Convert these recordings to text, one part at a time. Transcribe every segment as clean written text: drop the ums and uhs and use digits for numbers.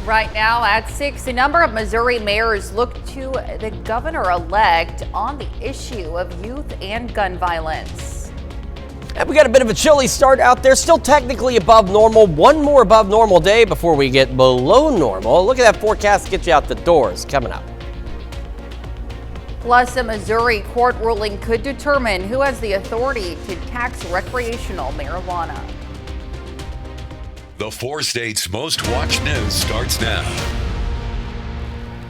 Right now at 6, a number of Missouri mayors look to the governor-elect on the issue of youth and gun violence. And we got a bit of a chilly start out there, still technically above normal. One more above normal day before we get below normal. Look at that forecast to get you out the doors coming up. Plus, a Missouri court ruling could determine who has the authority to tax recreational marijuana. The 4 states' most watched news starts now.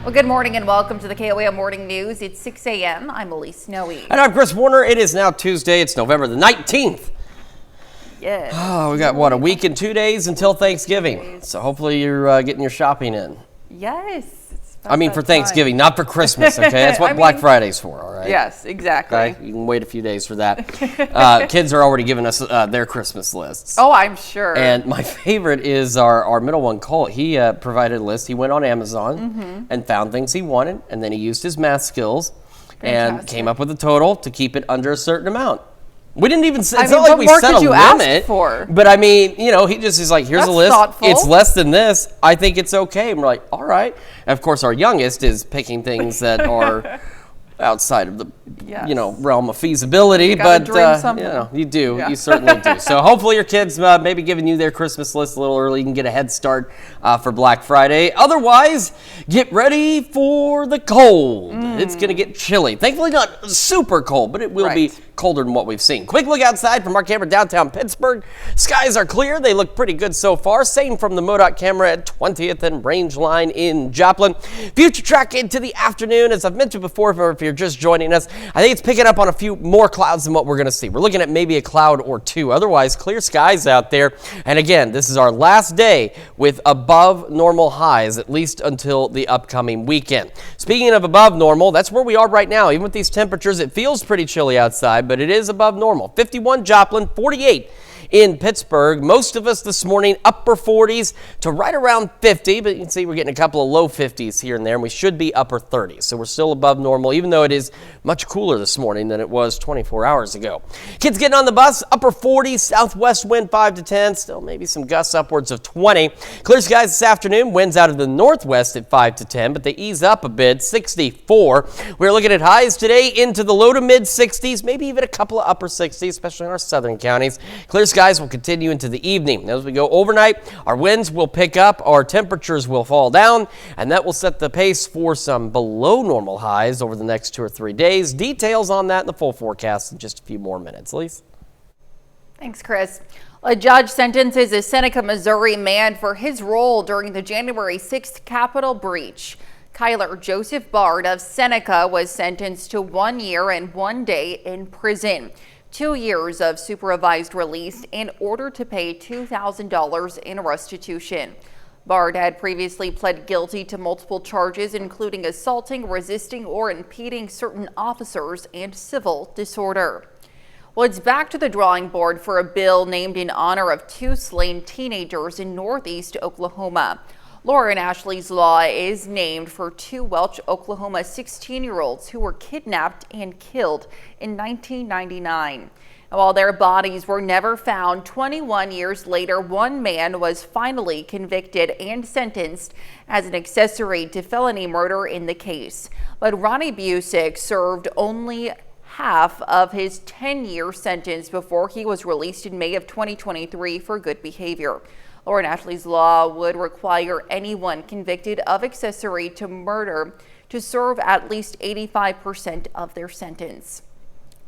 Well, good morning and welcome to the KOAM Morning News. It's 6 a.m. I'm Elise Snowy. And I'm Chris Warner. It is now Tuesday. It's November the 19th. Yes. Oh, we got, a week and 2 days until Thanksgiving. So hopefully you're getting your shopping in. Yes. I mean, for Thanksgiving, not for Christmas, okay? That's what Black Friday's for, all right? Yes, exactly. Okay? You can wait a few days for that. Kids are already giving us their Christmas lists. Oh, I'm sure. And my favorite is our middle one, Colt. He provided a list. He went on Amazon and found things he wanted, and then he used his math skills and came up with a total to keep it under a certain amount. We didn't even say, it's not like we set a limit, but I mean, you know, he's like, here's a list. Thoughtful. It's less than this. I think it's okay. And we're like, all right. And of course, our youngest is picking things that are outside of the, realm of feasibility, but you do, you certainly do. So hopefully your kids maybe giving you their Christmas list a little early. You can get a head start for Black Friday. Otherwise, get ready for the cold. It's going to get chilly. Thankfully not super cold, but it will be colder than what we've seen. Quick look outside from our camera downtown Pittsburgh. Skies are clear. They look pretty good so far. Same from the MoDOT camera at 20th and Range Line in Joplin. Future track into the afternoon. As I've mentioned before, if you're just joining us, I think it's picking up on a few more clouds than what we're going to see. We're looking at maybe a cloud or two. Otherwise, clear skies out there. And again, this is our last day with above normal highs, at least until the upcoming weekend. Speaking of above normal, that's where we are right now. Even with these temperatures, it feels pretty chilly outside, but it is above normal. 51 Joplin, 48 in Pittsburgh. Most of us this morning, upper 40s to right around 50, but you can see we're getting a couple of low 50s here and there, and we should be upper 30s. So we're still above normal, even though it is much cooler this morning than it was 24 hours ago. Kids getting on the bus, upper 40s, southwest wind 5 to 10, still maybe some gusts upwards of 20. Clear skies this afternoon, winds out of the northwest at 5 to 10, but they ease up a bit, 64. We're looking at highs today into the low to mid 60s, maybe even a couple of upper 60s, especially in our southern counties. Clear skies will continue into the evening. As we go overnight, our winds will pick up, our temperatures will fall down, and that will set the pace for some below normal highs over the next 2 or 3 days. Details on that in the full forecast in just a few more minutes. Lise? Thanks, Chris. A judge sentences a Seneca, Missouri man for his role during the January 6th Capitol breach. Kyler Joseph Bard of Seneca was sentenced to 1 year and 1 day in prison. 2 years of supervised release in order to pay $2,000 in restitution. Bard had previously pled guilty to multiple charges, including assaulting, resisting, or impeding certain officers and civil disorder. Well, it's back to the drawing board for a bill named in honor of 2 slain teenagers in northeast Oklahoma. Lauren Ashley's Law is named for 2 Welch, Oklahoma 16-year-olds who were kidnapped and killed in 1999. While their bodies were never found, 21 years later, one man was finally convicted and sentenced as an accessory to felony murder in the case. But Ronnie Busick served only half of his 10-year sentence before he was released in May of 2023 for good behavior. Lauren Ashley's Law would require anyone convicted of accessory to murder to serve at least 85% of their sentence.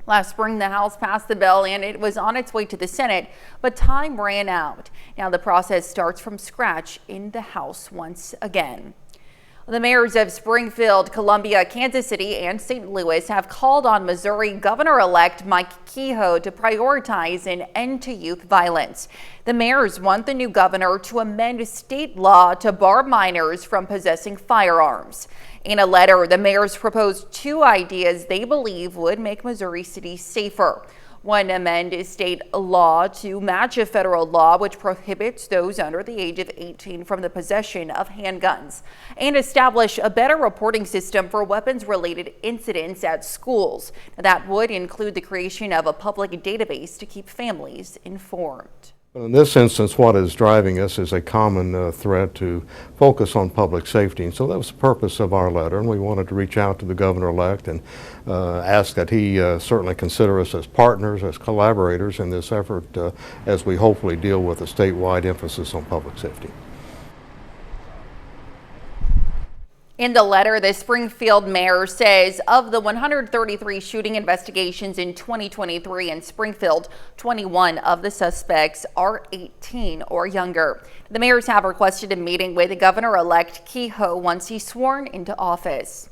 Last spring, the House passed the bill and it was on its way to the Senate, but time ran out. Now the process starts from scratch in the House once again. The mayors of Springfield, Columbia, Kansas City, and St. Louis have called on Missouri Governor-elect Mike Kehoe to prioritize an end to youth violence. The mayors want the new governor to amend state law to bar minors from possessing firearms. In a letter, the mayors proposed 2 ideas they believe would make Missouri cities safer. One, amend state law to match a federal law which prohibits those under the age of 18 from the possession of handguns, and establish a better reporting system for weapons-related incidents at schools. That would include the creation of a public database to keep families informed. In this instance, what is driving us is a common threat to focus on public safety. And so that was the purpose of our letter, and we wanted to reach out to the governor-elect and ask that he certainly consider us as partners, as collaborators in this effort as we hopefully deal with a statewide emphasis on public safety. In the letter, the Springfield mayor says of the 133 shooting investigations in 2023 in Springfield, 21 of the suspects are 18 or younger. The mayors have requested a meeting with Governor-elect Kehoe once he's sworn into office.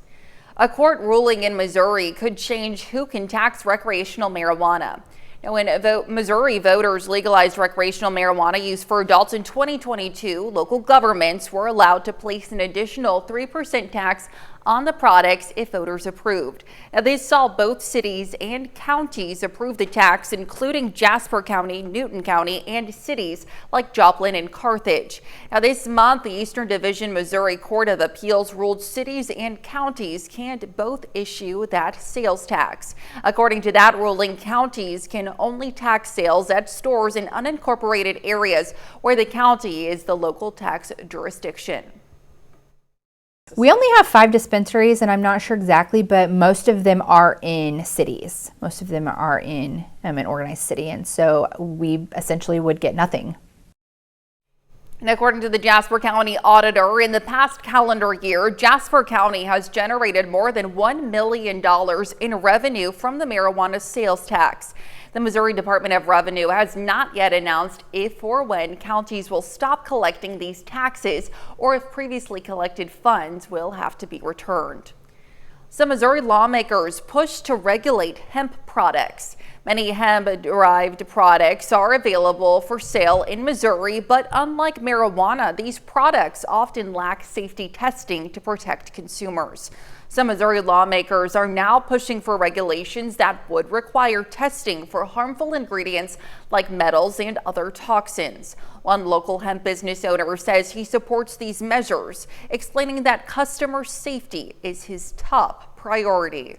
A court ruling in Missouri could change who can tax recreational marijuana. Now, when Missouri voters legalized recreational marijuana use for adults in 2022, local governments were allowed to place an additional 3% tax on the products if voters approved. Now, this saw both cities and counties approve the tax, including Jasper County, Newton County, and cities like Joplin and Carthage. Now, this month, the Eastern Division Missouri Court of Appeals ruled cities and counties can't both issue that sales tax. According to that ruling, counties can only tax sales at stores in unincorporated areas where the county is the local tax jurisdiction. We only have 5 dispensaries, and I'm not sure exactly, but most of them are in cities. Most of them are in an organized city, and so we essentially would get nothing. And according to the Jasper County auditor, in the past calendar year, Jasper County has generated more than $1 million in revenue from the marijuana sales tax. The Missouri Department of Revenue has not yet announced if or when counties will stop collecting these taxes or if previously collected funds will have to be returned. Some Missouri lawmakers push to regulate hemp products. Many hemp-derived products are available for sale in Missouri, but unlike marijuana, these products often lack safety testing to protect consumers. Some Missouri lawmakers are now pushing for regulations that would require testing for harmful ingredients like metals and other toxins. One local hemp business owner says he supports these measures, explaining that customer safety is his top priority.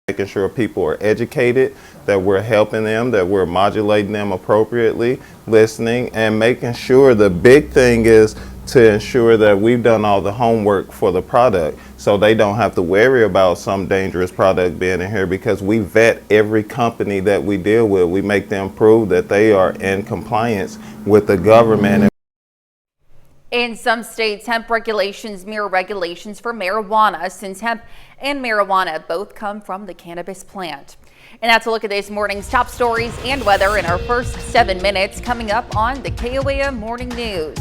Making sure people are educated, that we're helping them, that we're modulating them appropriately, listening, and making sure the big thing is to ensure that we've done all the homework for the product so they don't have to worry about some dangerous product being in here, because we vet every company that we deal with. We make them prove that they are in compliance with the government. In some states, hemp regulations mirror regulations for marijuana, since hemp and marijuana both come from the cannabis plant. And that's a look at this morning's top stories and weather in our first 7 minutes, coming up on the KOAM Morning News.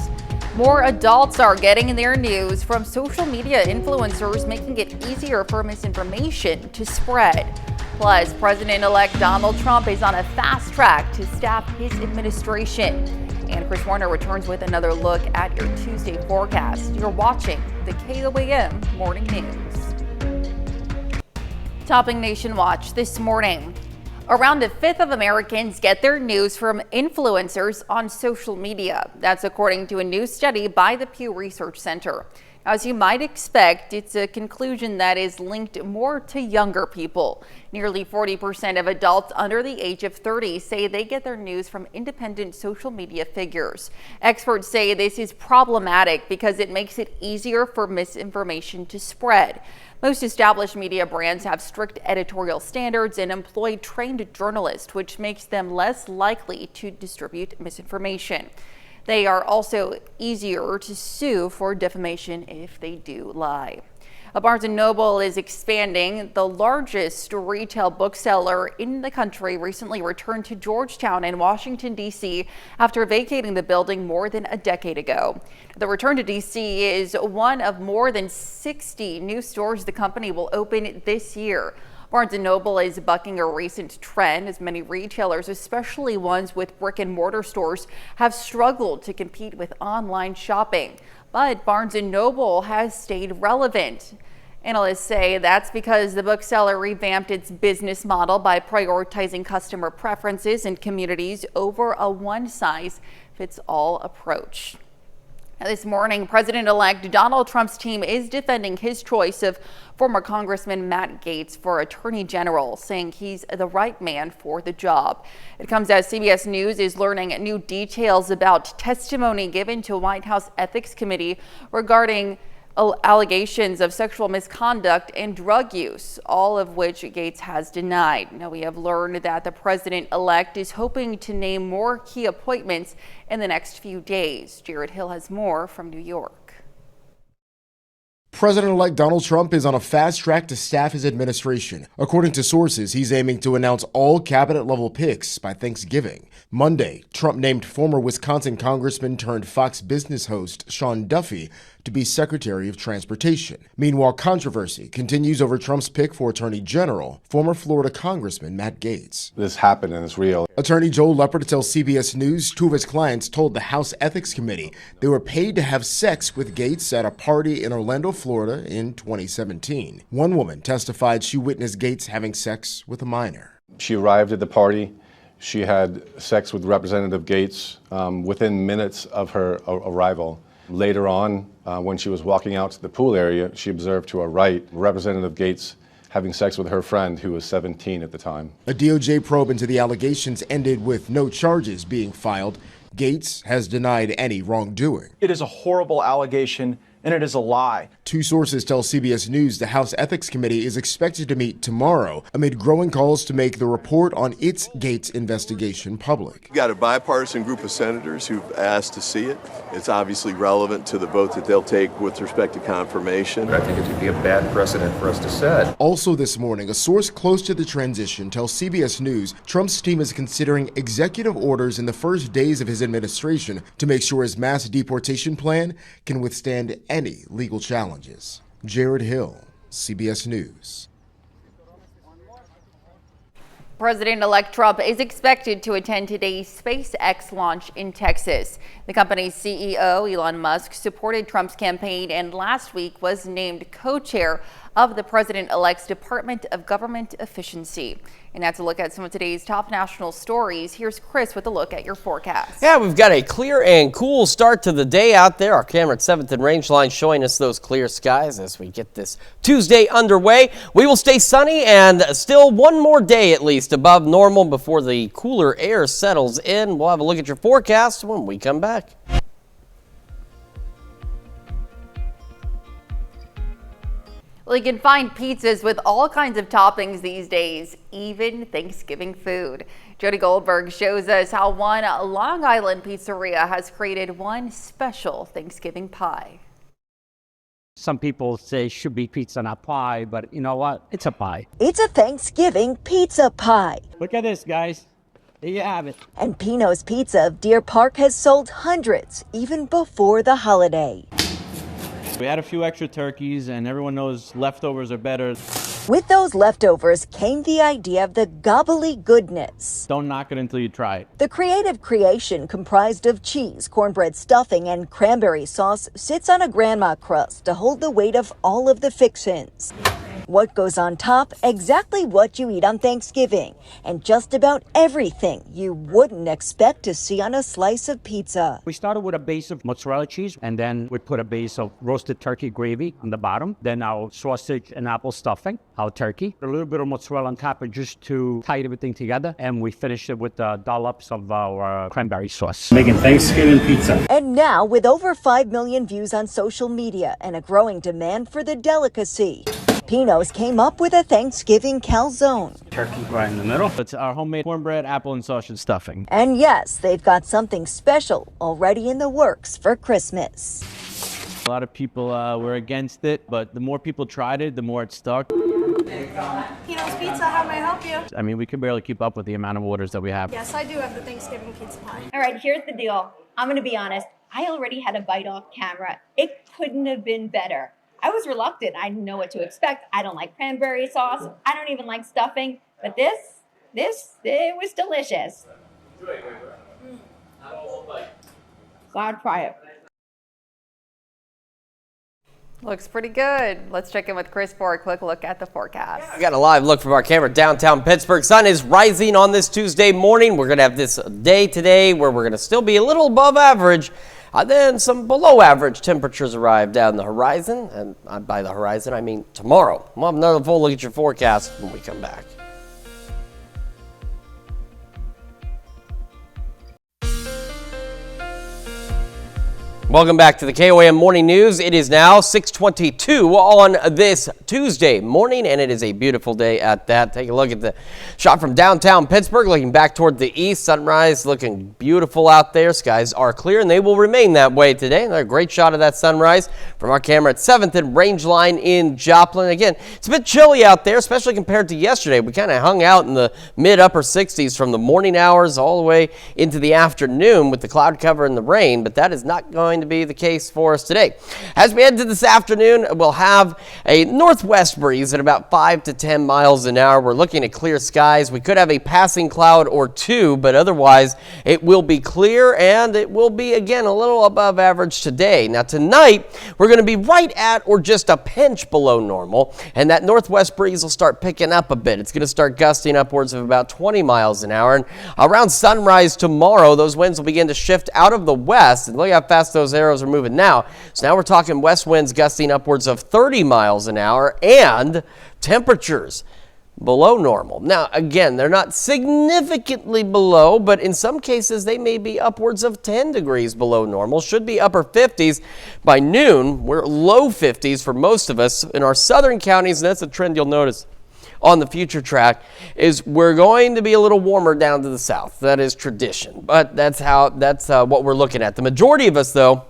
More adults are getting their news from social media influencers, making it easier for misinformation to spread. Plus, President-elect Donald Trump is on a fast track to staff his administration. And Chris Warner returns with another look at your Tuesday forecast. You're watching the KOAM Morning News. Topping Nation Watch this morning. Around a fifth of Americans get their news from influencers on social media. That's according to a new study by the Pew Research Center. As you might expect, it's a conclusion that is linked more to younger people. Nearly 40% of adults under the age of 30 say they get their news from independent social media figures. Experts say this is problematic because it makes it easier for misinformation to spread. Most established media brands have strict editorial standards and employ trained journalists, which makes them less likely to distribute misinformation. They are also easier to sue for defamation if they do lie. Barnes & Noble is expanding. The largest retail bookseller in the country recently returned to Georgetown in Washington, D.C. after vacating the building more than a decade ago. The return to D.C. is one of more than 60 new stores the company will open this year. Barnes & Noble is bucking a recent trend as many retailers, especially ones with brick and mortar stores, have struggled to compete with online shopping. But Barnes & Noble has stayed relevant. Analysts say that's because the bookseller revamped its business model by prioritizing customer preferences and communities over a one-size-fits-all approach. This morning, President-elect Donald Trump's team is defending his choice of former Congressman Matt Gaetz for Attorney General, saying he's the right man for the job. It comes as CBS News is learning new details about testimony given to White House Ethics Committee regarding allegations of sexual misconduct and drug use, all of which Gaetz has denied. Now, we have learned that the president-elect is hoping to name more key appointments in the next few days. Jared Hill has more from New York. President-elect Donald Trump is on a fast track to staff his administration. According to sources, he's aiming to announce all cabinet-level picks by Thanksgiving. Monday, Trump named former Wisconsin congressman turned Fox Business host Sean Duffy to be Secretary of Transportation. Meanwhile, controversy continues over Trump's pick for Attorney General, former Florida Congressman Matt Gaetz. This happened and it's real. Attorney Joel Leppert tells CBS News two of his clients told the House Ethics Committee they were paid to have sex with Gaetz at a party in Orlando, Florida in 2017. One woman testified she witnessed Gaetz having sex with a minor. She arrived at the party. She had sex with Representative Gaetz within minutes of her arrival. Later on, when she was walking out to the pool area, she observed to her right Representative Gaetz having sex with her friend, who was 17 at the time. A DOJ probe into the allegations ended with no charges being filed. Gaetz has denied any wrongdoing. It is a horrible allegation, and it is a lie. Two sources tell CBS News the House Ethics Committee is expected to meet tomorrow amid growing calls to make the report on its Gaetz investigation public. We've got a bipartisan group of senators who've asked to see it. It's obviously relevant to the vote that they'll take with respect to confirmation. I think it would be a bad precedent for us to set. Also this morning, a source close to the transition tells CBS News Trump's team is considering executive orders in the first days of his administration to make sure his mass deportation plan can withstand any legal challenges. Jared Hill, CBS News. President-elect Trump is expected to attend today's SpaceX launch in Texas. The company's CEO, Elon Musk, supported Trump's campaign and last week was named co-chair of the president-elect's Department of Government Efficiency. And that's a look at some of today's top national stories. Here's Chris with a look at your forecast. Yeah, we've got a clear and cool start to the day out there. Our camera at 7th and Rangeline showing us those clear skies as we get this Tuesday underway. We will stay sunny and still one more day at least above normal before the cooler air settles in. We'll have a look at your forecast when we come back. Well, you can find pizzas with all kinds of toppings these days, even Thanksgiving food. Jody Goldberg shows us how one Long Island pizzeria has created one special Thanksgiving pie. Some people say it should be pizza, not pie, but you know what? It's a pie. It's a Thanksgiving pizza pie. Look at this, guys. There you have it. And Pino's Pizza of Deer Park has sold hundreds even before the holiday. We had a few extra turkeys, and everyone knows leftovers are better. With those leftovers came the idea of the gobbly goodness. Don't knock it until you try it. The creative creation, comprised of cheese, cornbread stuffing, and cranberry sauce, sits on a grandma crust to hold the weight of all of the fixins. What goes on top? Exactly what you eat on Thanksgiving, and just about everything you wouldn't expect to see on a slice of pizza. We started with a base of mozzarella cheese, and then we put a base of roasted turkey gravy on the bottom, then our sausage and apple stuffing, our turkey, a little bit of mozzarella on top just to tie everything together, and we finished it with dollops of our cranberry sauce. Making Thanksgiving pizza. And now, with over 5 million views on social media and a growing demand for the delicacy, Pino's came up with a Thanksgiving calzone. Turkey right in the middle. It's our homemade cornbread, apple, and sausage stuffing. And yes, they've got something special already in the works for Christmas. A lot of people were against it, but the more people tried it, the more it stuck. Pino's Pizza, how may I help you? I mean, we can barely keep up with the amount of orders that we have. Yes, I do have the Thanksgiving pizza pie. All right, here's the deal. I'm going to be honest. I already had a bite off camera. It couldn't have been better. I was reluctant. I didn't know what to expect. I don't like cranberry sauce. I don't even like stuffing. But it was delicious. So I'd try it. Looks pretty good. Let's check in with Chris for a quick look at the forecast. We got a live look from our camera downtown Pittsburgh. Sun is rising on this Tuesday morning. We're going to have this day today where we're going to still be a little above average. Then some below average temperatures arrive down the horizon. And by the horizon, I mean tomorrow. We'll have another full look at your forecast when we come back. Welcome back to the KOAM Morning News. It is now 6:22 on this Tuesday morning, and it is a beautiful day at that. Take a look at the shot from downtown Pittsburgh, looking back toward the east. Sunrise looking beautiful out there. Skies are clear, and they will remain that way today. Another great shot of that sunrise from our camera at 7th and Rangeline in Joplin. Again, it's a bit chilly out there, especially compared to yesterday. We kind of hung out in the mid-upper 60s from the morning hours all the way into the afternoon with the cloud cover and the rain, but that is not going to be the case for us today. As we head to this afternoon, we'll have a northwest breeze at about 5 to 10 miles an hour. We're looking at clear skies. We could have a passing cloud or two, but otherwise it will be clear, and it will be, again, a little above average today. Now tonight, we're going to be right at or just a pinch below normal, and that northwest breeze will start picking up a bit. It's going to start gusting upwards of about 20 miles an hour, and around sunrise tomorrow, those winds will begin to shift out of the west, and look how fast those arrows are moving now. So now we're talking west winds gusting upwards of 30 miles an hour and temperatures below normal. Now, again, they're not significantly below, but in some cases they may be upwards of 10 degrees below normal. Should be upper 50s by noon. We're low 50s for most of us in our southern counties, and that's a trend you'll notice on the future track, is we're going to be a little warmer down to the south. That is tradition, but that's what we're looking at. The majority of us, though,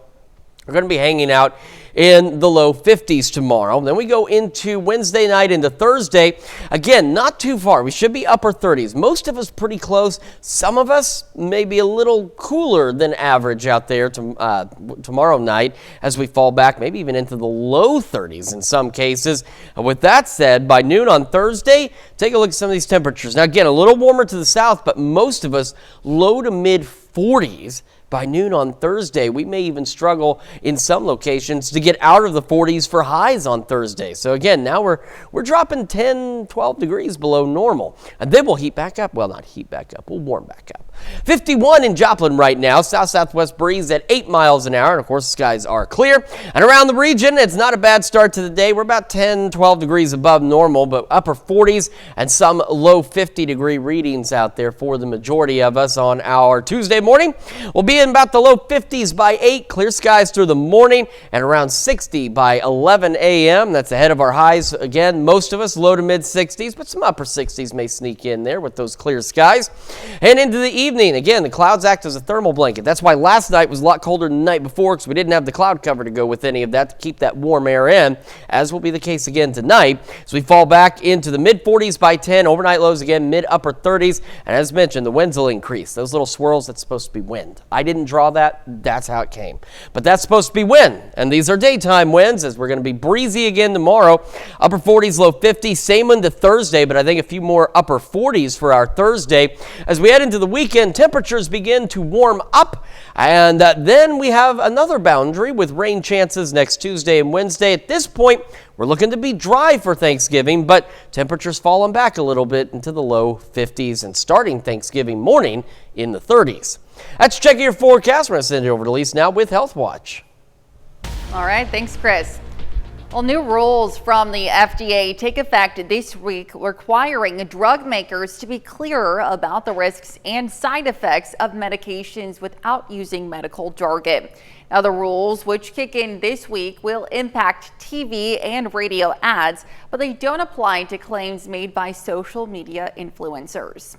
are going to be hanging out in the low 50s tomorrow. Then we go into Wednesday night into Thursday. Again, not too far. We should be upper 30s. Most of us pretty close. Some of us may be a little cooler than average out there tomorrow night as we fall back, maybe even into the low 30s in some cases. With that said, by noon on Thursday, take a look at some of these temperatures. Now, again, a little warmer to the south, but most of us low to mid 40s. By noon on Thursday, we may even struggle in some locations to get out of the 40s for highs on Thursday. So again, now we're dropping 10, 12 degrees below normal. And then we'll heat back up. Well, not heat back up. We'll warm back up. 51 in Joplin right now. South-southwest breeze at 8 miles an hour. And of course, the skies are clear. And around the region, it's not a bad start to the day. We're about 10, 12 degrees above normal, but upper 40s and some low 50-degree readings out there for the majority of us on our Tuesday morning. We'll be in about the low 50s by 8, clear skies through the morning, and around 60 by 11 a.m. That's ahead of our highs. Again, most of us low to mid 60s, but some upper 60s may sneak in there with those clear skies. And into the evening, again, the clouds act as a thermal blanket. That's why last night was a lot colder than the night before, because we didn't have the cloud cover to go with any of that to keep that warm air in, as will be the case again tonight. So we fall back into the mid 40s by 10, overnight lows again mid upper 30s, and as mentioned, the winds will increase. Those little swirls, that's supposed to be wind. I didn't draw that. That's how it came. But that's supposed to be wind, and these are daytime winds, as we're going to be breezy again tomorrow. Upper 40s, low 50s, same into Thursday, but I think a few more upper 40s for our Thursday. As we head into the weekend, temperatures begin to warm up, and then we have another boundary with rain chances next Tuesday and Wednesday. At this point, we're looking to be dry for Thanksgiving, but temperatures falling back a little bit into the low 50s and starting Thanksgiving morning in the 30s. That's checking your forecast. We're going to send it over to Lisa now with Health Watch. All right, thanks, Chris. Well, new rules from the FDA take effect this week, requiring drug makers to be clearer about the risks and side effects of medications without using medical jargon. Now, the rules, which kick in this week, will impact TV and radio ads, but they don't apply to claims made by social media influencers.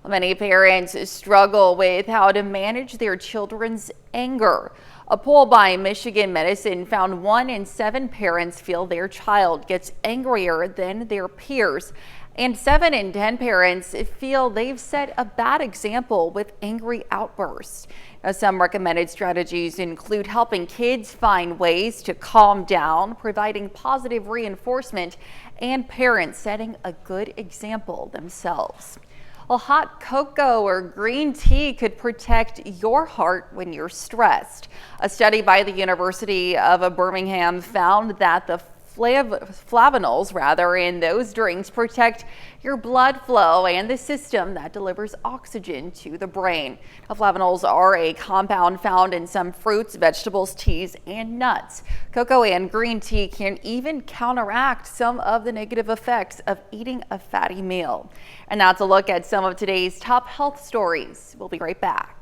Many parents struggle with how to manage their children's anger. A poll by Michigan Medicine found 1 in 7 parents feel their child gets angrier than their peers, and 7 in 10 parents feel they've set a bad example with angry outbursts. Now, some recommended strategies include helping kids find ways to calm down, providing positive reinforcement, and parents setting a good example themselves. Well, hot cocoa or green tea could protect your heart when you're stressed. A study by the University of Birmingham found that the flavonols in those drinks protect your blood flow and the system that delivers oxygen to the brain. Now, flavonols are a compound found in some fruits, vegetables, teas, and nuts. Cocoa and green tea can even counteract some of the negative effects of eating a fatty meal. And that's a look at some of today's top health stories. We'll be right back.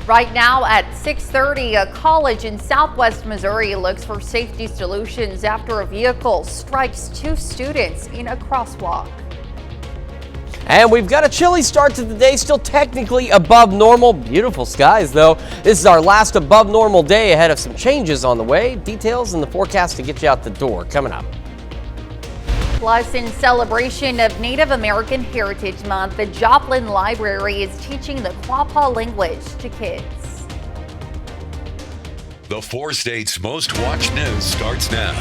Right now at 6:30, a college in southwest Missouri looks for safety solutions after a vehicle strikes 2 students in a crosswalk. And we've got a chilly start to the day, still technically above normal. Beautiful skies, though. This is our last above normal day ahead of some changes on the way. Details in the forecast to get you out the door coming up. Plus, in celebration of Native American Heritage Month, the Joplin Library is teaching the Quapaw language to kids. The 4 states' most watched news starts now.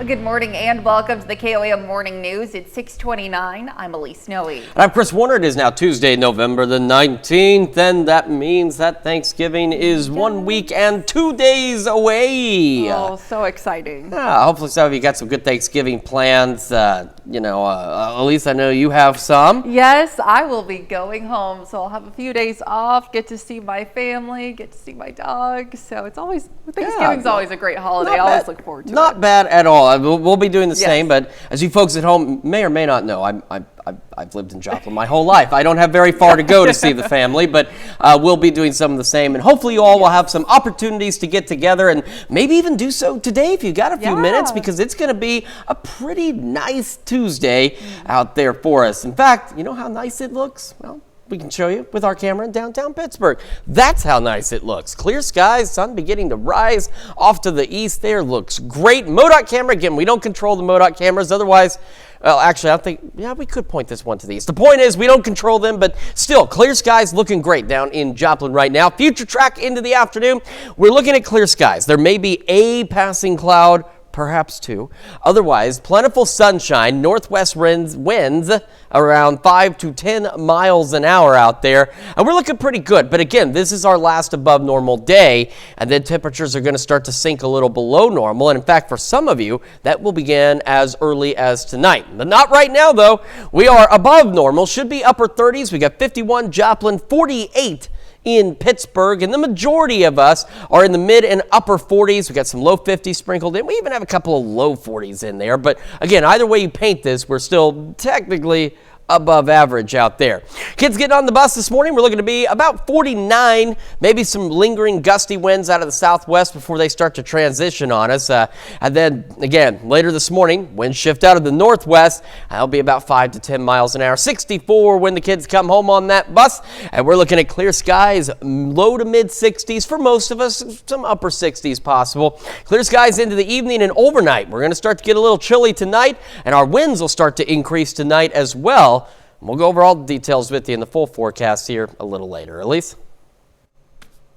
Good morning and welcome to the KOAM Morning News. It's 6:29. I'm Elise Snowy. And I'm Chris Warner. It is now Tuesday, November the 19th, and that means that Thanksgiving is 1 week and 2 days away. Oh, so exciting. Yeah, hopefully some of you got some good Thanksgiving plans. Elise, I know you have some. Yes, I will be going home, so I'll have a few days off, get to see my family, get to see my dog. So it's always, Thanksgiving's always a great holiday. I always look forward to it. Not bad at all. We'll be doing the same, but as you folks at home may or may not know, I've lived in Joplin my whole life. I don't have very far to go to see the family, but we'll be doing some of the same. And hopefully you all will have some opportunities to get together and maybe even do so today if you got a few minutes, because it's going to be a pretty nice Tuesday out there for us. In fact, you know how nice it looks? Well, we can show you with our camera in downtown Pittsburgh. That's how nice it looks. Clear skies, sun beginning to rise off to the east there. Looks great. MoDOT camera, again, we don't control the MoDOT cameras. Otherwise, well, actually, I think, we could point this one to the east. The point is, we don't control them, but still, clear skies looking great down in Joplin right now. Future track into the afternoon, we're looking at clear skies. There may be a passing cloud, perhaps 2. Otherwise, plentiful sunshine, northwest winds around 5 to 10 miles an hour out there. And we're looking pretty good. But again, this is our last above normal day. And then temperatures are going to start to sink a little below normal. And in fact, for some of you, that will begin as early as tonight. But not right now, though. We are above normal. Should be upper 30s. We got 51 Joplin, 48 in Pittsburgh, and the majority of us are in the mid and upper 40s. We got some low 50s sprinkled in. We even have a couple of low 40s in there. But again, either way you paint this, we're still technically above average out there. Kids getting on the bus this morning, we're looking to be about 49, maybe some lingering gusty winds out of the southwest before they start to transition on us. And then again, later this morning, winds shift out of the northwest. That'll be about 5 to 10 miles an hour. 64 when the kids come home on that bus. And we're looking at clear skies, low to mid 60s for most of us, some upper 60s possible. Clear skies into the evening and overnight. We're going to start to get a little chilly tonight, and our winds will start to increase tonight as well. We'll go over all the details with you in the full forecast here a little later. Elise?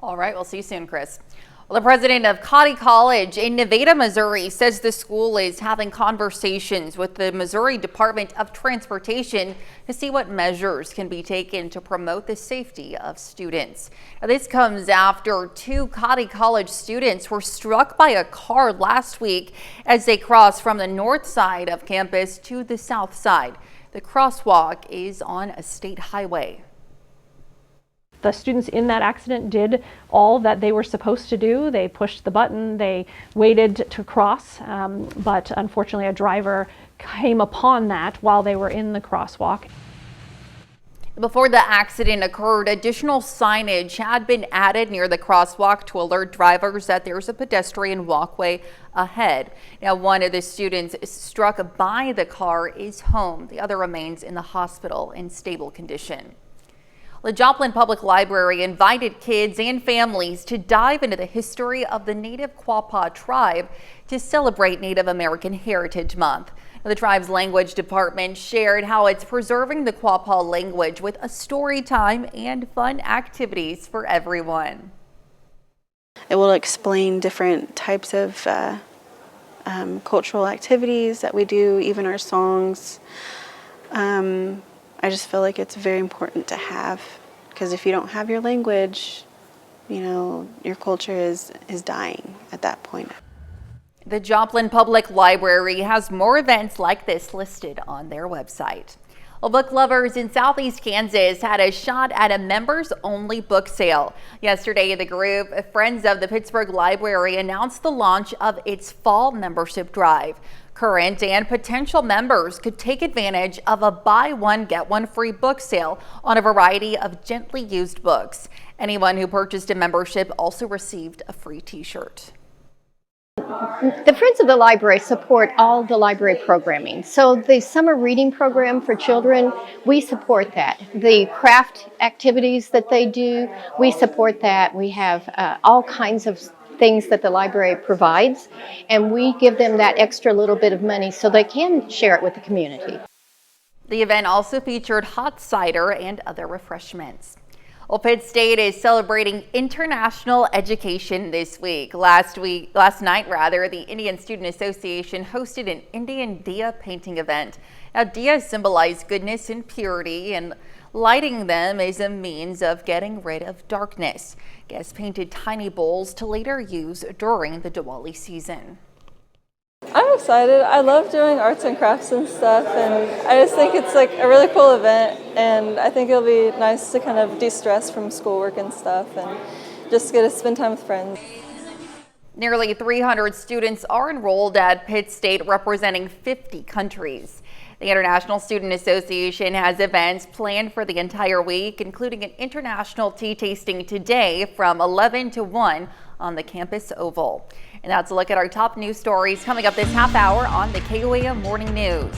All right, we'll see you soon, Chris. Well, the president of Cotty College in Nevada, Missouri says the school is having conversations with the Missouri Department of Transportation to see what measures can be taken to promote the safety of students. Now, this comes after 2 Cotty College students were struck by a car last week as they crossed from the north side of campus to the south side. The crosswalk is on a state highway. The students in that accident did all that they were supposed to do. They pushed the button, they waited to cross, but unfortunately a driver came upon that while they were in the crosswalk. Before the accident occurred, additional signage had been added near the crosswalk to alert drivers that there's a pedestrian walkway ahead. Now, one of the students struck by the car is home. The other remains in the hospital in stable condition. The Joplin Public Library invited kids and families to dive into the history of the native Quapaw tribe to celebrate Native American Heritage Month. The tribe's language department shared how it's preserving the Quapaw language with a story time and fun activities for everyone. It will explain different types of cultural activities that we do, even our songs. I just feel like it's very important to have, because if you don't have your language, your culture is dying at that point. The Joplin Public Library has more events like this listed on their website. Well, book lovers in Southeast Kansas had a shot at a members-only book sale. Yesterday, the group Friends of the Pittsburgh Library announced the launch of its fall membership drive. Current and potential members could take advantage of a buy one, get one free book sale on a variety of gently used books. Anyone who purchased a membership also received a free t-shirt. The Friends of the Library support all the library programming. So the summer reading program for children, we support that. The craft activities that they do, we support that. We have all kinds of things that the library provides, and we give them that extra little bit of money so they can share it with the community. The event also featured hot cider and other refreshments. Well, Pitt State is celebrating International Education this week. Last night, the Indian Student Association hosted an Indian Diya painting event. Now, Diyas symbolize goodness and purity, and lighting them is a means of getting rid of darkness. Guests painted tiny bowls to later use during the Diwali season. I'm excited. I love doing arts and crafts and stuff, and I just think it's like a really cool event, and I think it'll be nice to kind of de-stress from schoolwork and stuff and just get to spend time with friends. Nearly 300 students are enrolled at Pitt State, representing 50 countries. The International Student Association has events planned for the entire week, including an international tea tasting today from 11 to 1 on the campus oval. And that's a look at our top news stories coming up this half hour on the KOAM Morning News.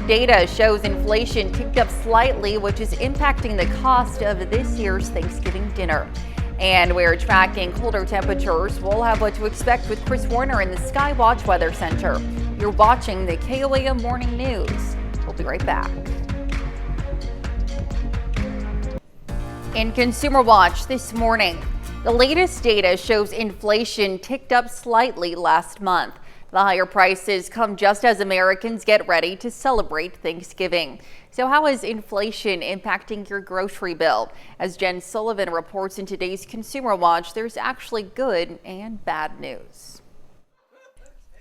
Data shows inflation ticked up slightly, which is impacting the cost of this year's Thanksgiving dinner. And we're tracking colder temperatures. We'll have what to expect with Chris Warner in the Skywatch Weather Center. You're watching the KOAM Morning News. We'll be right back. In Consumer Watch this morning, the latest data shows inflation ticked up slightly last month. The higher prices come just as Americans get ready to celebrate Thanksgiving. So how is inflation impacting your grocery bill? As Jen Sullivan reports in today's Consumer Watch, there's actually good and bad news.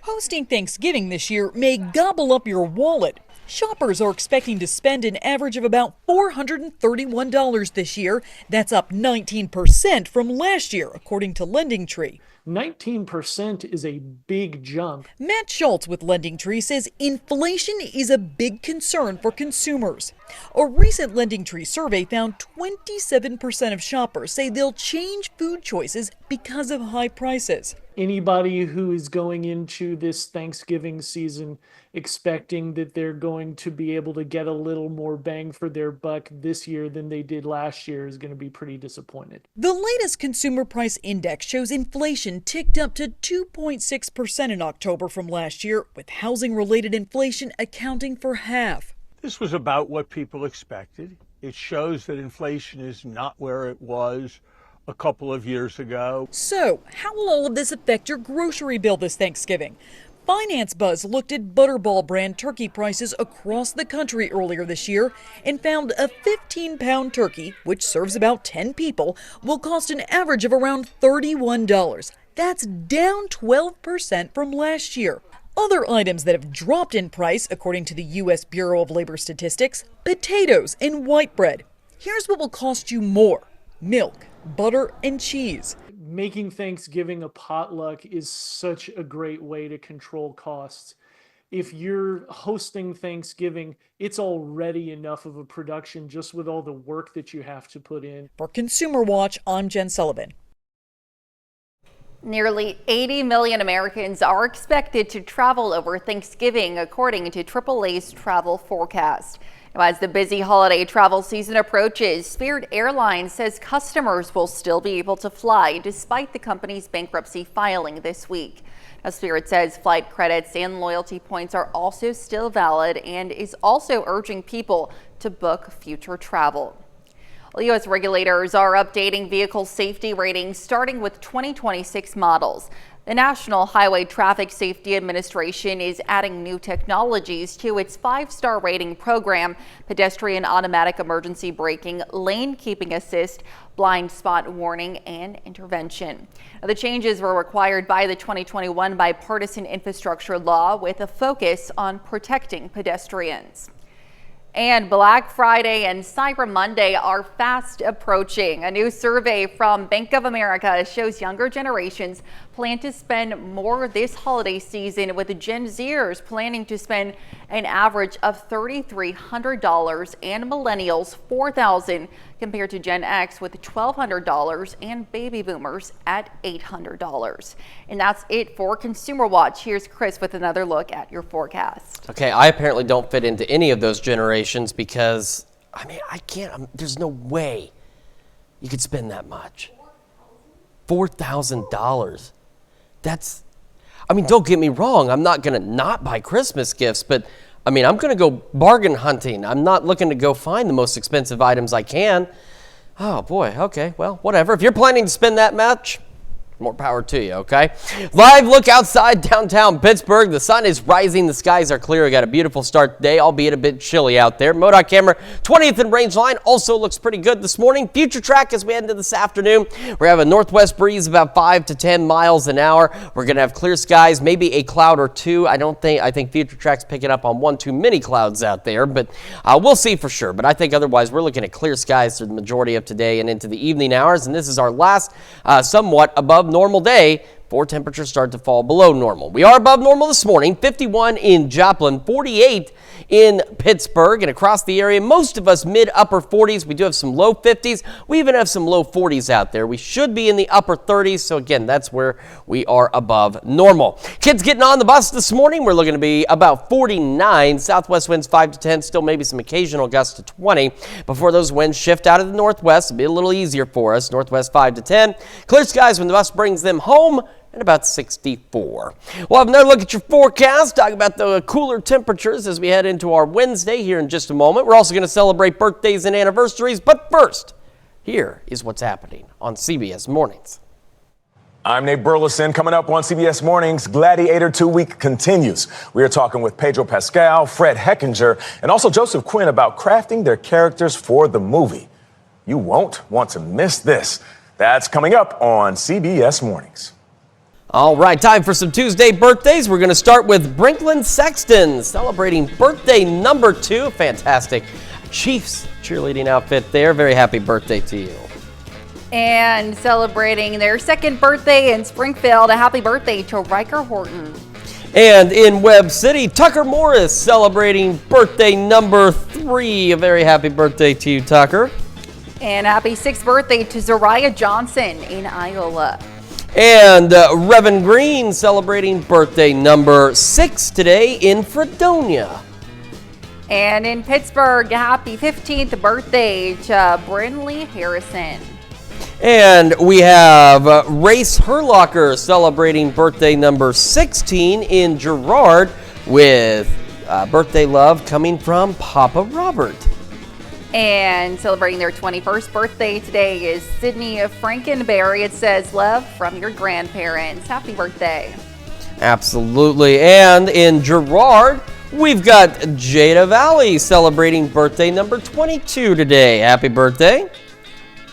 Hosting Thanksgiving this year may gobble up your wallet. Shoppers are expecting to spend an average of about $431 this year. That's up 19% from last year, according to LendingTree. 19% is a big jump. Matt Schultz with LendingTree says inflation is a big concern for consumers. A recent LendingTree survey found 27% of shoppers say they'll change food choices because of high prices. Anybody who is going into this Thanksgiving season expecting that they're going to be able to get a little more bang for their buck this year than they did last year is going to be pretty disappointed. The latest consumer price index shows inflation ticked up to 2.6% in October from last year, with housing-related inflation accounting for half. This was about what people expected. It shows that inflation is not where it was a couple of years ago. So, how will all of this affect your grocery bill this Thanksgiving? Finance Buzz looked at Butterball brand turkey prices across the country earlier this year and found a 15-pound turkey, which serves about 10 people, will cost an average of around $31. That's down 12% from last year. Other items that have dropped in price, according to the U.S. Bureau of Labor Statistics: potatoes and white bread. Here's what will cost you more: milk, butter, and cheese. Making Thanksgiving a potluck is such a great way to control costs. If you're hosting Thanksgiving, it's already enough of a production just with all the work that you have to put in. For Consumer Watch, I'm Jen Sullivan. Nearly 80 million Americans are expected to travel over Thanksgiving, according to AAA's travel forecast. Now, as the busy holiday travel season approaches, Spirit Airlines says customers will still be able to fly despite the company's bankruptcy filing this week. Now, Spirit says flight credits and loyalty points are also still valid and is also urging people to book future travel. Well, U.S. regulators are updating vehicle safety ratings starting with 2026 models. The National Highway Traffic Safety Administration is adding new technologies to its 5-star rating program: pedestrian automatic emergency braking, lane keeping assist, blind spot warning, and intervention. Now, the changes were required by the 2021 bipartisan infrastructure law with a focus on protecting pedestrians. And Black Friday and Cyber Monday are fast approaching. A new survey from Bank of America shows younger generations plan to spend more this holiday season, with Gen Zers planning to spend an average of $3,300 and millennials $4,000, compared to Gen X with $1,200 and baby boomers at $800. And that's it for Consumer Watch. Here's Chris with another look at your forecast. Okay, I apparently don't fit into any of those generations because, I mean, I can't, there's no way you could spend that much. $4,000. That's, I mean, don't get me wrong, I'm not going to not buy Christmas gifts, but I mean, I'm going to go bargain hunting. I'm not looking to go find the most expensive items I can. Oh boy, okay, well, whatever. If you're planning to spend that much, more power to you, okay? Live look outside downtown Pittsburgh. The sun is rising. The skies are clear. We got a beautiful start today, albeit a bit chilly out there. MoDOT camera 20th and range line also looks pretty good this morning. Future track as we head into this afternoon. We have a northwest breeze about 5 to 10 miles an hour. We're going to have clear skies, maybe a cloud or two. I think future track's picking up on one too many clouds out there, but we'll see for sure. But I think otherwise we're looking at clear skies through the majority of today and into the evening hours. And this is our last somewhat above normal day before temperatures start to fall below normal. We are above normal this morning, 51 in Joplin, 48 in Pittsburgh, and across the area, most of us mid-upper 40s. We do have some low 50s. We even have some low 40s out there. We should be in the upper 30s, so again, that's where we are above normal. Kids getting on the bus this morning, we're looking to be about 49. Southwest winds 5 to 10, still maybe some occasional gusts to 20 before those winds shift out of the northwest. It'll be a little easier for us, northwest 5 to 10. Clear skies when the bus brings them home, and about 64. We'll have another look at your forecast, talk about the cooler temperatures as we head into our Wednesday here in just a moment. We're also going to celebrate birthdays and anniversaries, but first, here is what's happening on CBS Mornings. I'm Nate Burleson. Coming up on CBS Mornings, Gladiator 2 week continues. We are talking with Pedro Pascal, Fred Heckinger, and also Joseph Quinn about crafting their characters for the movie. You won't want to miss this. That's coming up on CBS Mornings. All right, time for some Tuesday birthdays. We're going to start with Brinklyn Sexton, celebrating birthday number 2. Fantastic Chiefs cheerleading outfit there. Very happy birthday to you. And celebrating their second birthday in Springfield, a happy birthday to Riker Horton. And in Webb City, Tucker Morris celebrating birthday number 3. A very happy birthday to you, Tucker. And happy 6th birthday to Zariah Johnson in Iowa. And Revan Green celebrating birthday number 6 today in Fredonia. And in Pittsburgh, happy 15th birthday to Brinley Harrison. And we have Race Herlocker celebrating birthday number 16 in Girard, with birthday love coming from Papa Robert. And celebrating their 21st birthday today is Sydney Frankenberry. It says, love from your grandparents. Happy birthday. Absolutely. And in Girard, we've got Jada Valley celebrating birthday number 22 today. Happy birthday.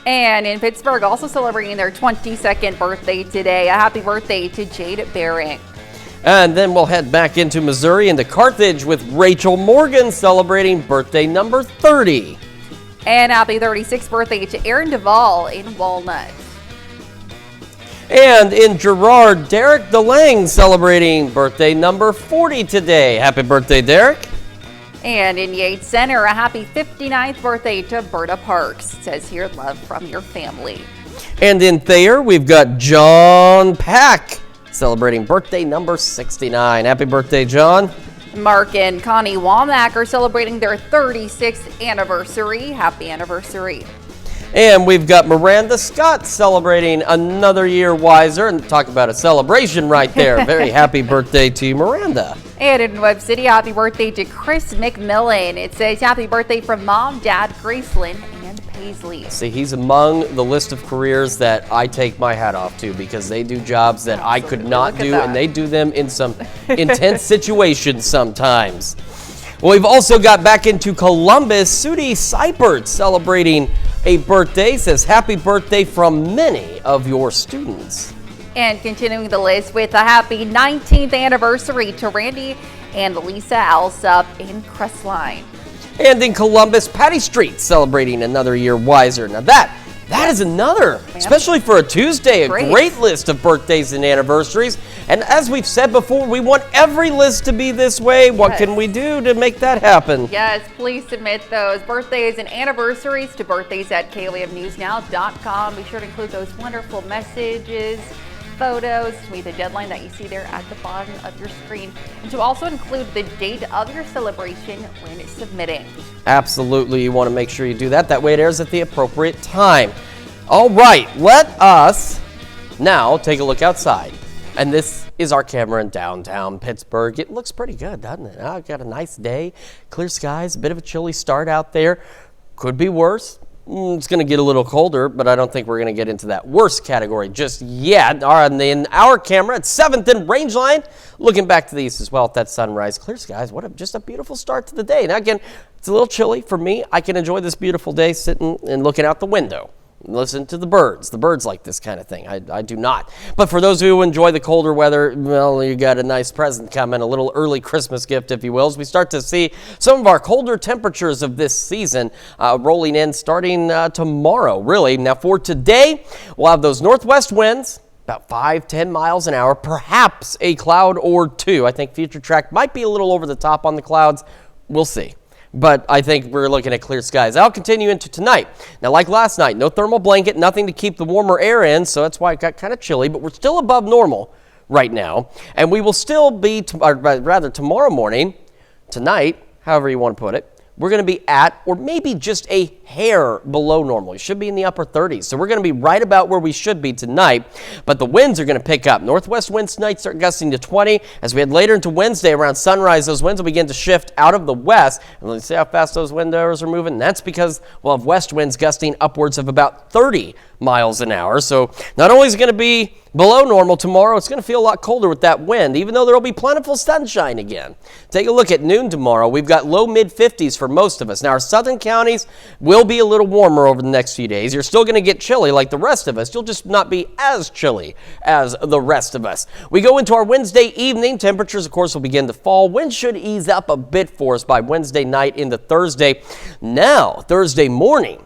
And in Pittsburgh, also celebrating their 22nd birthday today. A happy birthday to Jade Barrick. And then we'll head back into Missouri, into Carthage, with Rachel Morgan celebrating birthday number 30. And happy 36th birthday to Aaron Duvall in Walnut. And in Girard, Derek DeLange celebrating birthday number 40 today. Happy birthday, Derek. And in Yates Center, a happy 59th birthday to Berta Parks. It says here, love from your family. And in Thayer, we've got John Pack celebrating birthday number 69. Happy birthday, John. Mark and Connie Womack are celebrating their 36th anniversary. Happy anniversary. And we've got Miranda Scott celebrating another year wiser. And talk about a celebration right there. Very happy birthday to you, Miranda. And in Webb City, happy birthday to Chris McMillan. It says happy birthday from Mom, Dad, Gracelyn, and Paisley. See, he's among the list of careers that I take my hat off to because they do jobs that I could not do, and they do them in some intense situations sometimes. Well, we've also got back into Columbus. Sudie Seipert celebrating a birthday, says happy birthday from many of your students. And continuing the list with a happy 19th anniversary to Randy and Lisa Alsop in Crestline. And in Columbus, Patty Street celebrating another year wiser. Now that is another, especially for a Tuesday, a great list of birthdays and anniversaries. And as we've said before, we want every list to be this way. What can we do to make that happen? Yes, please submit those birthdays and anniversaries to birthdays@KOAMnewsnow.com. Be sure to include those wonderful messages, photos, to meet the deadline that you see there at the bottom of your screen, and to also include the date of your celebration when submitting. Absolutely, you want to make sure you do that. That way it airs at the appropriate time. All right, let us now take a look outside. And this is our camera in downtown Pittsburgh. It looks pretty good, doesn't it? I've got a nice day, clear skies, a bit of a chilly start out there. Could be worse. It's going to get a little colder, but I don't think we're going to get into that worst category just yet. In our camera at 7th and Rangeline, looking back to the east as well at that sunrise. Clear skies. Just a beautiful start to the day. Now, again, it's a little chilly for me. I can enjoy this beautiful day sitting and looking out the window. Listen to the birds. The birds like this kind of thing. I do not. But for those who enjoy the colder weather, well, you got a nice present coming, a little early Christmas gift, if you will, as we start to see some of our colder temperatures of this season rolling in starting tomorrow, really. Now, for today, we'll have those northwest winds, about 5-10 miles an hour, perhaps a cloud or two. I think Future Track might be a little over the top on the clouds. We'll see. But I think we're looking at clear skies. I'll continue into tonight. Now, like last night, no thermal blanket, nothing to keep the warmer air in, so that's why it got kind of chilly, but we're still above normal right now. And we will still be, tomorrow morning, tonight, however you want to put it, we're going to be at or maybe just a hair below normal. We should be in the upper 30s. So we're going to be right about where we should be tonight. But the winds are going to pick up. Northwest winds tonight start gusting to 20. As we head later into Wednesday around sunrise, those winds will begin to shift out of the west. And let's see how fast those wind hours are moving. And that's because we'll have west winds gusting upwards of about 30 miles an hour. So not only is it going to be below normal tomorrow, it's going to feel a lot colder with that wind, even though there will be plentiful sunshine again. Take a look at noon tomorrow. We've got low mid-50s for most of us. Now, our southern counties will be a little warmer over the next few days. You're still going to get chilly like the rest of us. You'll just not be as chilly as the rest of us. We go into our Wednesday evening. Temperatures, of course, will begin to fall. Winds should ease up a bit for us by Wednesday night into Thursday. Now, Thursday morning,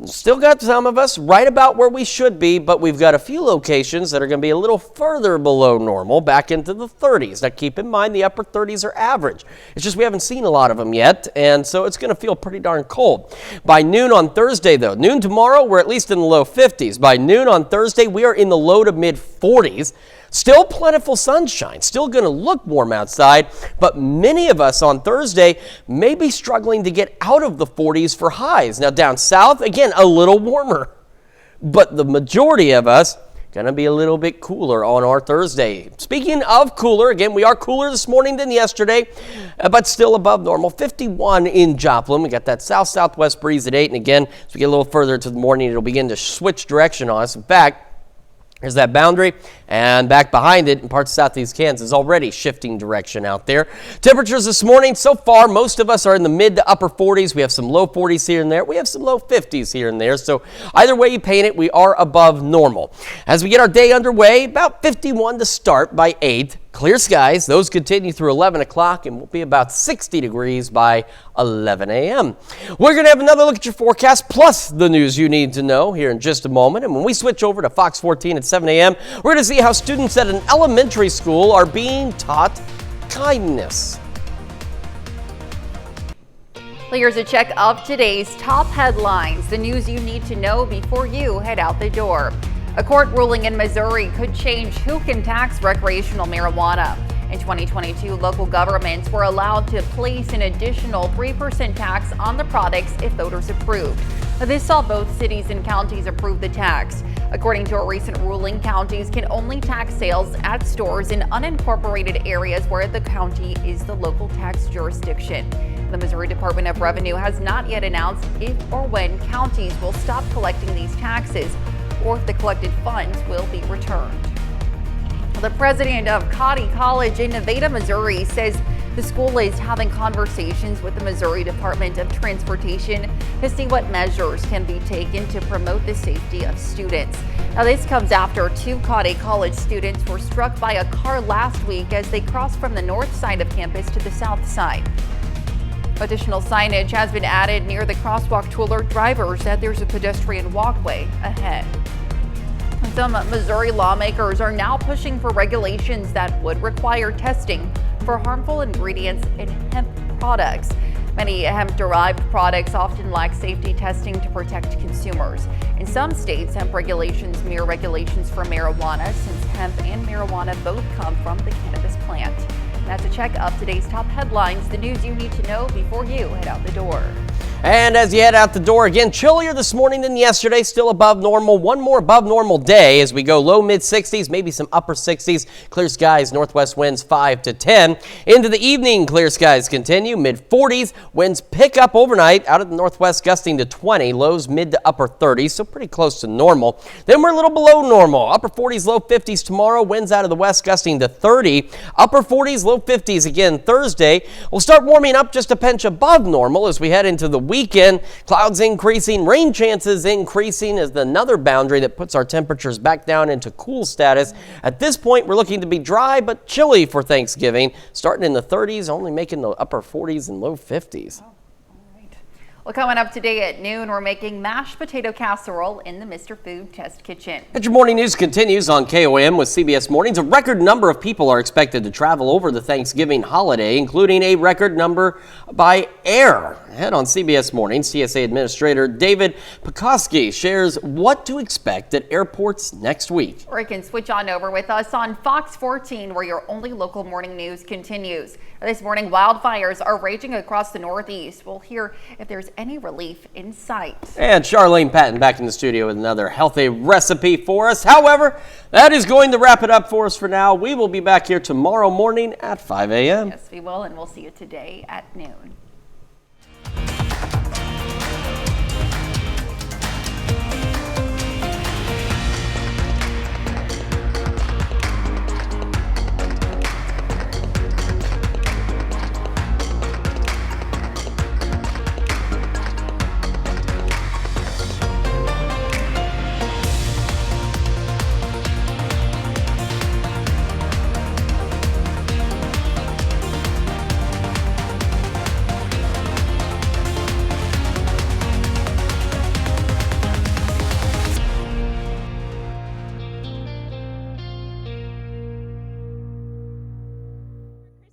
still got some of us right about where we should be, but we've got a few locations that are going to be a little further below normal, back into the 30s. Now, keep in mind the upper 30s are average. It's just we haven't seen a lot of them yet, and so it's going to feel pretty darn cold. By noon on Thursday, though, noon tomorrow, we're at least in the low 50s. By noon on Thursday, we are in the low to mid 40s. Still plentiful sunshine, still going to look warm outside, but many of us on Thursday may be struggling to get out of the 40s for highs. Now down south, again, a little warmer, but the majority of us going to be a little bit cooler on our Thursday. Speaking of cooler, again, we are cooler this morning than yesterday, but still above normal. 51 in Joplin. We got that south-southwest breeze at 8, and again, as we get a little further into the morning, it'll begin to switch direction on us. In fact, there's that boundary, and back behind it in parts of southeast Kansas, already shifting direction out there. Temperatures this morning, so far, most of us are in the mid to upper 40s. We have some low 40s here and there. We have some low 50s here and there. So either way you paint it, we are above normal. As we get our day underway, about 51 to start by 8. Clear skies. Those continue through 11 o'clock and will be about 60 degrees by 11 a.m. We're going to have another look at your forecast plus the news you need to know here in just a moment. And when we switch over to Fox 14 at 7 a.m., we're going to see how students at an elementary school are being taught kindness. Here's a check of today's top headlines, the news you need to know before you head out the door. A court ruling in Missouri could change who can tax recreational marijuana. In 2022, local governments were allowed to place an additional 3% tax on the products if voters approved. This saw both cities and counties approve the tax. According to a recent ruling, counties can only tax sales at stores in unincorporated areas where the county is the local tax jurisdiction. The Missouri Department of Revenue has not yet announced if or when counties will stop collecting these taxes or if the collected funds will be returned. The president of Cotty College in Nevada, Missouri, says the school is having conversations with the Missouri Department of Transportation to see what measures can be taken to promote the safety of students. Now, this comes after 2 Cotty College students were struck by a car last week as they crossed from the north side of campus to the south side. Additional signage has been added near the crosswalk to alert drivers that there's a pedestrian walkway ahead. Some Missouri lawmakers are now pushing for regulations that would require testing for harmful ingredients in hemp products. Many hemp-derived products often lack safety testing to protect consumers. In some states, hemp regulations mirror regulations for marijuana, since hemp and marijuana both come from the cannabis plant. And that's a check of today's top headlines, the news you need to know before you head out the door. And as you head out the door, again, chillier this morning than yesterday, still above normal. One more above normal day as we go low mid 60s, maybe some upper 60s. Clear skies, northwest winds 5 to 10. Into the evening, clear skies continue, mid 40s. Winds pick up overnight out of the northwest, gusting to 20. Lows mid to upper 30s, so pretty close to normal. Then we're a little below normal. Upper 40s, low 50s tomorrow. Winds out of the west gusting to 30. Upper 40s, low 50s again Thursday. We'll start warming up just a pinch above normal as we head into the weekend. Clouds increasing, rain chances increasing is another boundary that puts our temperatures back down into cool status. At this point, we're looking to be dry but chilly for Thanksgiving, starting in the 30s, only making the upper 40s and low 50s. Well, coming up today at noon, we're making mashed potato casserole in the Mr. Food Test Kitchen. And your morning news continues on KOAM with CBS Mornings. A record number of people are expected to travel over the Thanksgiving holiday, including a record number by air. Ahead on CBS Mornings, TSA Administrator David Pekoski shares what to expect at airports next week. Or you can switch on over with us on Fox 14, where your only local morning news continues. This morning, wildfires are raging across the Northeast. We'll hear if there's any relief in sight. And Charlene Patton back in the studio with another healthy recipe for us. However, that is going to wrap it up for us for now. We will be back here tomorrow morning at 5 a.m. Yes, we will, and we'll see you today at noon.